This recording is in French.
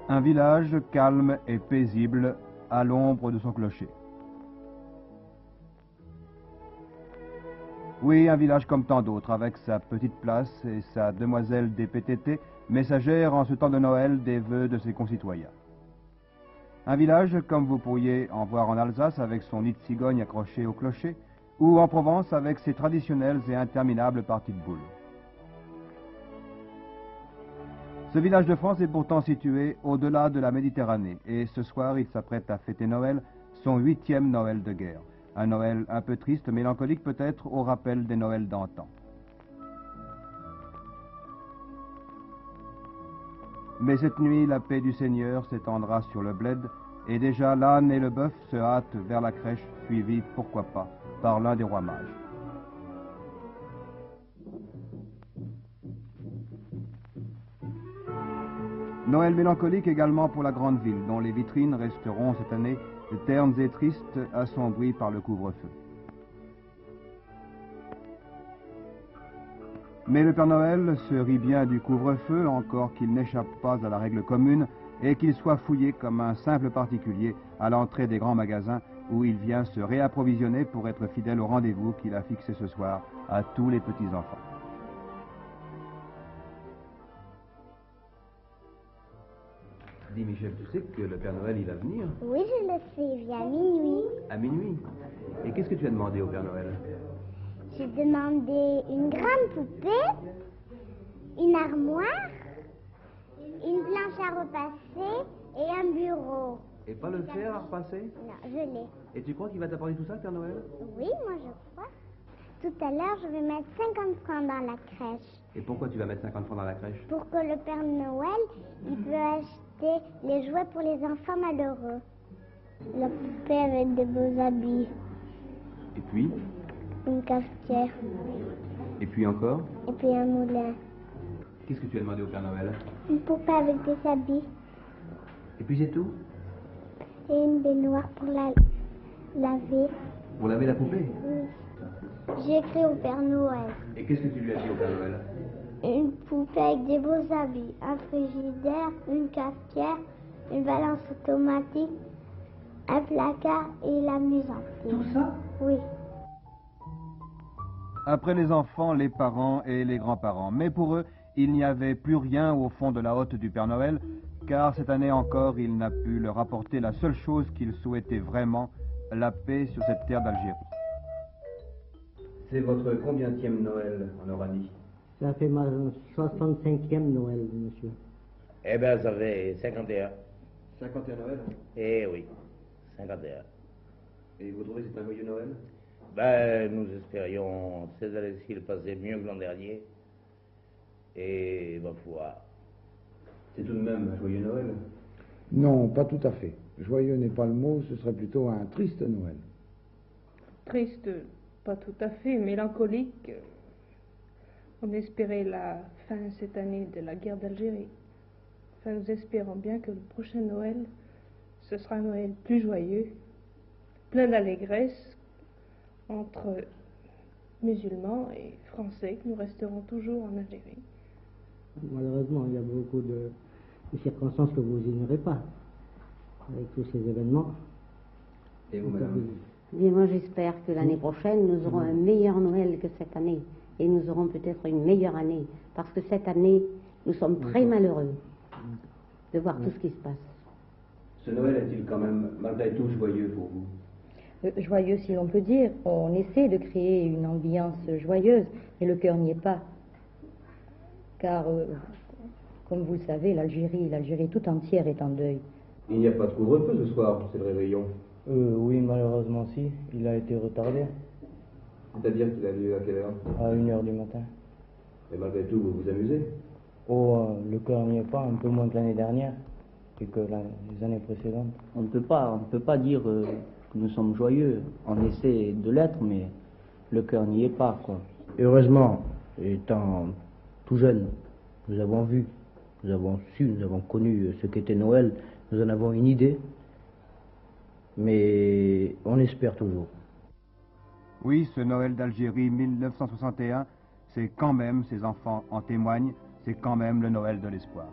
Un village calme et paisible à l'ombre de son clocher. Oui, un village comme tant d'autres, avec sa petite place et sa demoiselle des PTT, messagère en ce temps de Noël des vœux de ses concitoyens. Un village comme vous pourriez en voir en Alsace avec son nid de cigogne accroché au clocher, ou en Provence avec ses traditionnelles et interminables parties de boules. Ce village de France est pourtant situé au-delà de la Méditerranée, et ce soir il s'apprête à fêter Noël, son 8e Noël de guerre. Un Noël un peu triste, mélancolique peut-être, au rappel des Noëls d'antan. Mais cette nuit, la paix du Seigneur s'étendra sur le bled, et déjà l'âne et le bœuf se hâtent vers la crèche, suivis, pourquoi pas, par l'un des rois mages. Noël mélancolique également pour la grande ville, dont les vitrines resteront cette année ternes et tristes, assombries par le couvre-feu. Mais le Père Noël se rit bien du couvre-feu, encore qu'il n'échappe pas à la règle commune et qu'il soit fouillé comme un simple particulier à l'entrée des grands magasins où il vient se réapprovisionner pour être fidèle au rendez-vous qu'il a fixé ce soir à tous les petits-enfants. Dis Michel, tu sais que le Père Noël, il va venir? Oui, je le sais, il vient à minuit. À minuit? Et qu'est-ce que tu as demandé au Père Noël? J'ai demandé une grande poupée, une armoire, une planche à repasser et un bureau. Et pas le fer à repasser? Non, je l'ai. Et tu crois qu'il va t'apporter tout ça, Père Noël? Oui, moi je crois. Tout à l'heure, je vais mettre 50 francs dans la crèche. Et pourquoi tu vas mettre 50 francs dans la crèche? Pour que le Père Noël, il peut acheter les jouets pour les enfants malheureux. La poupée avec de beaux habits. Et puis? Une cafetière. Et puis encore? Et puis un moulin. Qu'est-ce que tu as demandé au Père Noël? Une poupée avec des habits. Et puis c'est tout? Et une baignoire pour la laver. Pour laver la poupée? Oui. J'ai écrit au Père Noël. Et qu'est-ce que tu lui as dit au Père Noël? Une poupée avec des beaux habits, un frigidaire, une cafetière, une balance automatique, un placard et la maison. Tout ça? Oui. Après les enfants, les parents et les grands-parents. Mais pour eux, il n'y avait plus rien au fond de la hotte du Père Noël, car cette année encore, il n'a pu leur apporter la seule chose qu'il souhaitait vraiment, la paix sur cette terre d'Algérie. C'est votre combienième Noël en Oranie? Ça fait ma 65e Noël, monsieur. Eh bien, ça fait 51. 51 Noël? Eh oui, 51. Et vous trouvez que c'est un joyeux Noël? Ben, nous espérions cette année-ci le passer mieux que l'an dernier. Et ma foi. C'est tout de même un joyeux Noël? Non, pas tout à fait. Joyeux n'est pas le mot, ce serait plutôt un triste Noël. Triste, pas tout à fait, mélancolique. On espérait la fin cette année de la guerre d'Algérie. Enfin, nous espérons bien que le prochain Noël, ce sera un Noël plus joyeux, plein d'allégresse, entre musulmans et français, que nous resterons toujours en Algérie. Malheureusement, il y a beaucoup de circonstances que vous ignorez pas, avec tous ces événements. Et vous, madame? Et moi, j'espère que l'année prochaine, nous aurons un meilleur Noël que cette année. Et nous aurons peut-être une meilleure année. Parce que cette année, nous sommes très malheureux de voir tout ce qui se passe. Ce Noël est-il quand même, malgré tout, joyeux pour vous? Joyeux, si l'on peut dire. On essaie de créer une ambiance joyeuse, mais le cœur n'y est pas. Car, comme vous le savez, l'Algérie tout entière est en deuil. Il n'y a pas de couvre-feu ce soir, c'est le réveillon. Oui, malheureusement si, il a été retardé. C'est-à-dire qu'il a lieu à quelle heure? À 1h du matin. Et malgré tout, vous vous amusez? Oh, le cœur n'y est pas, un peu moins que l'année dernière et que les années précédentes. On ne peut pas dire que nous sommes joyeux. On essaie de l'être, mais le cœur n'y est pas, quoi. Heureusement, étant tout jeune, nous avons vu, nous avons su, nous avons connu ce qu'était Noël, nous en avons une idée, mais on espère toujours. Oui, ce Noël d'Algérie 1961, c'est quand même, ces enfants en témoignent, c'est quand même le Noël de l'espoir.